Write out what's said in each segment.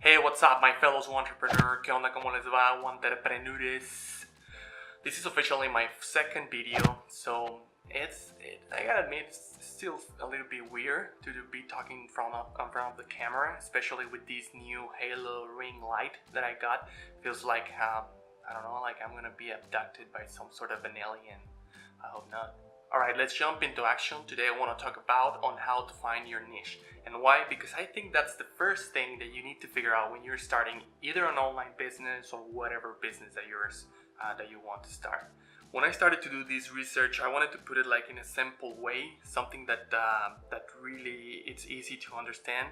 Hey, what's up, my fellow entrepreneur? ¿Qué onda? ¿Cómo les va, entrepreneurs? This is officially my second video, so I gotta admit, it's still a little bit weird to be talking in front of the camera, especially with this new halo ring light that I got. Feels like, I don't know, like I'm gonna be abducted by some sort of an alien. I hope not. Alright, let's jump into action. Today I want to talk about on how to find your niche. And why? Because I think that's the first thing that you need to figure out when you're starting either an online business or whatever business that you want to start. When I started to do this research, I wanted to put it like in a simple way, something that really it's easy to understand.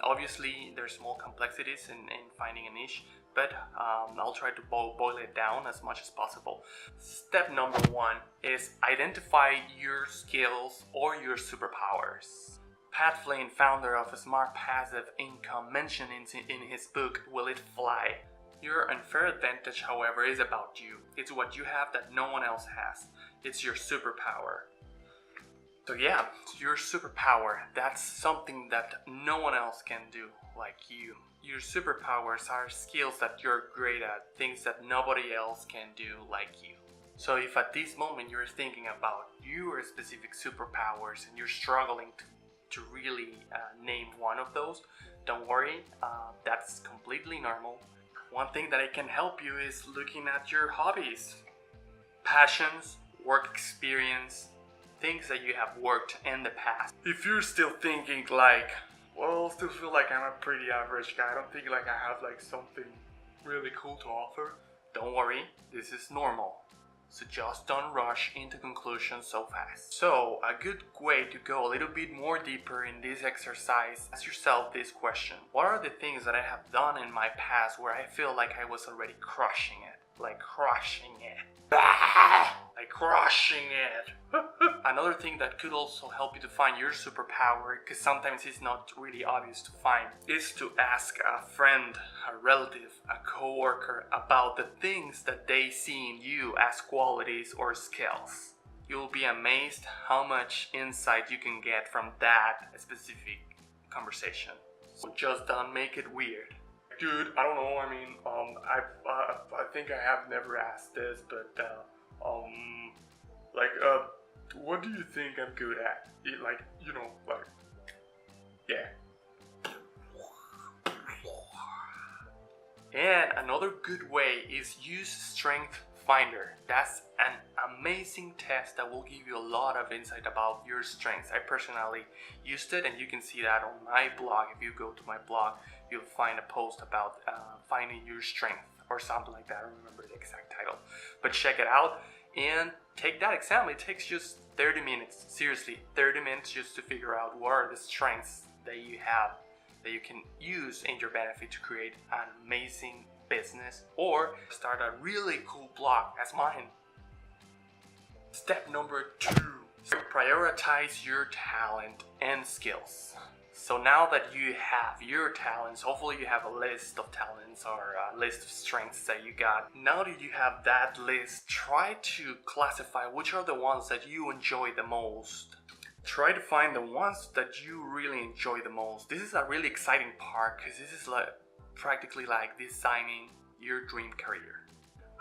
Obviously, there's small complexities in finding a niche, but I'll try to boil it down as much as possible. Step number one is identify your skills or your superpowers. Pat Flynn, founder of Smart Passive Income, mentioned in his book, Will It Fly? Your unfair advantage, however, is about you. It's what you have that no one else has. It's your superpower. So yeah, your superpower, that's something that no one else can do like you. Your superpowers are skills that you're great at, things that nobody else can do like you. So if at this moment you're thinking about your specific superpowers and you're struggling to really name one of those, don't worry, that's completely normal. One thing that I can help you is looking at your hobbies, passions, work experience, things that you have worked in the past. If you're still thinking like, well, I still feel like I'm a pretty average guy, I don't think like I have like something really cool to offer, don't worry, this is normal. So just don't rush into conclusions so fast. So a good way to go a little bit more deeper in this exercise, ask yourself this question. What are the things that I have done in my past where I feel like I was already crushing it? Like crushing it. Like crushing it. Another thing that could also help you to find your superpower, because sometimes it's not really obvious to find, is to ask a friend, a relative, a coworker about the things that they see in you as qualities or skills. You'll be amazed how much insight you can get from that specific conversation. So just don't make it weird. Dude, I don't know, I mean, I think I have never asked this, but, what do you think I'm good at? Yeah. And another good way is use Strength Finder. That's an amazing test that will give you a lot of insight about your strengths. I personally used it, and you can see that on my blog. If you go to my blog, you'll find a post about finding your strength or something like that. I don't remember the exact title, but check it out and take that exam. It takes just 30 minutes, seriously, 30 minutes just to figure out what are the strengths that you have that you can use in your benefit to create an amazing business or start a really cool blog as mine. Step number 2, prioritize your talent and skills. So now that you have your talents, hopefully you have a list of talents or a list of strengths that you got. Now that you have that list, try to classify which are the ones that you enjoy the most. Try to find the ones that you really enjoy the most. This is a really exciting part because this is like practically like designing your dream career.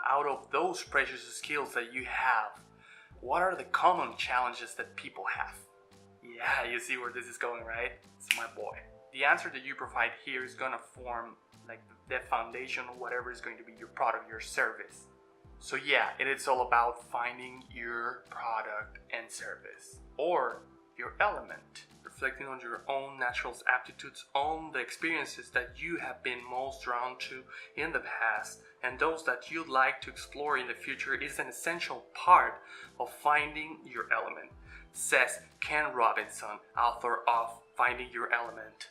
Out of those precious skills that you have, what are the common challenges that people have? Yeah, you see where this is going, right? It's my boy. The answer that you provide here is gonna form like the foundation of whatever is going to be your product, your service. So yeah, it is all about finding your product and service or your element, reflecting on your own natural aptitudes, on the experiences that you have been most drawn to in the past, and those that you'd like to explore in the future is an essential part of finding your element, says Ken Robinson, author of Finding Your Element.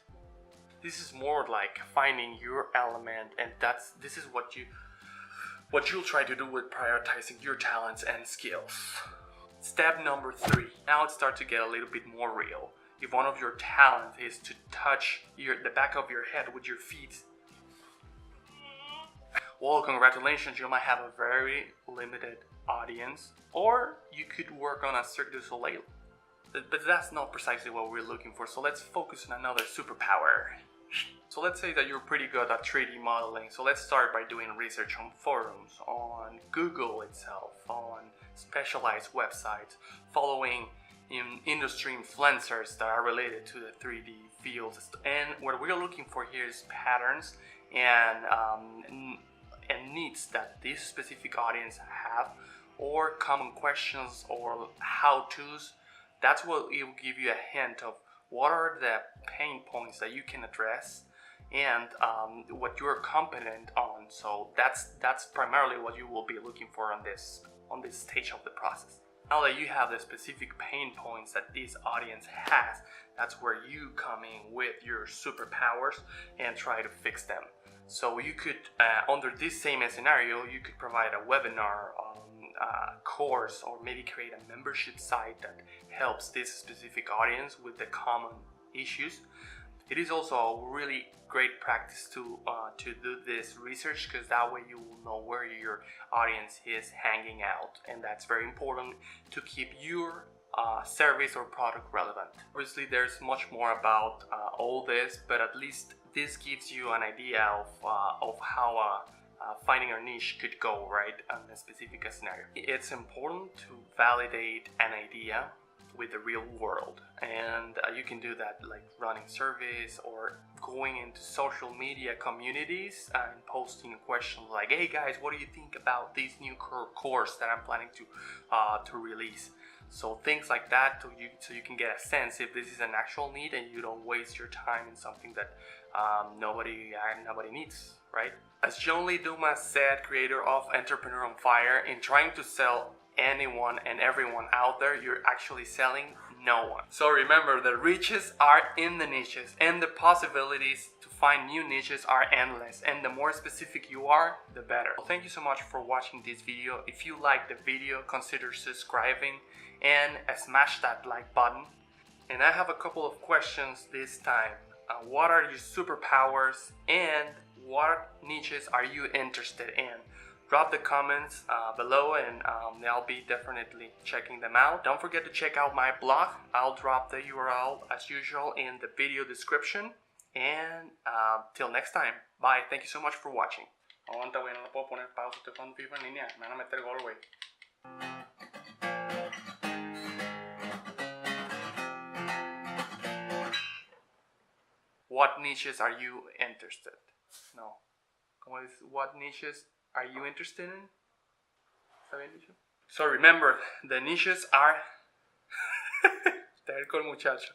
This is more like finding your element, and this is what you'll try to do with prioritizing your talents and skills. Step number 3. Now it starts to get a little bit more real. If one of your talents is to touch the back of your head with your feet, well, congratulations, you might have a very limited audience, or you could work on a Cirque du Soleil. But that's not precisely what we're looking for, so let's focus on another superpower. So let's say that you're pretty good at 3D modeling. So let's start by doing research on forums, on Google itself, on specialized websites, following industry influencers that are related to the 3D fields. And what we're looking for here is patterns and needs that this specific audience have, or common questions or how-tos. That's what it will give you a hint of what are the pain points that you can address and what you're competent on. So that's primarily what you will be looking for on this stage of the process. Now that you have the specific pain points that this audience has, that's where you come in with your superpowers and try to fix them. So you could, under this same scenario, you could provide a webinar, course, or maybe create a membership site that helps this specific audience with the common issues. It is also a really great practice to do this research, because that way you will know where your audience is hanging out, and that's very important to keep your service or product relevant. Obviously, there's much more about all this, but at least this gives you an idea of how finding a niche could go, right, on a specific scenario. It's important to validate an idea with the real world, and you can do that like running surveys or going into social media communities and posting questions like, hey guys, what do you think about this new course that I'm planning to release? So things like that, so you can get a sense if this is an actual need and you don't waste your time in something that nobody needs, right? As John Lee Dumas said, creator of Entrepreneur on Fire, in trying to sell anyone and everyone out there, you're actually selling no one. So remember, the riches are in the niches, and the possibilities to find new niches are endless, and the more specific you are, the better. Well, thank you so much for watching this video. If you liked the video, consider subscribing and smash that like button. And I have a couple of questions this time. What are your superpowers, and what niches are you interested in? Drop the comments below, and I'll be definitely checking them out. Don't forget to check out my blog. I'll drop the URL as usual in the video description. And till next time, bye. Thank you so much for watching. Aguanta, güey, no le puedo poner pausa, estoy jugando FIFA en línea. Me van a meter gol, güey. What niches are you interested? No. What niches are you interested in? ¿Está bien dicho? So remember, the niches are... Terco el muchacho.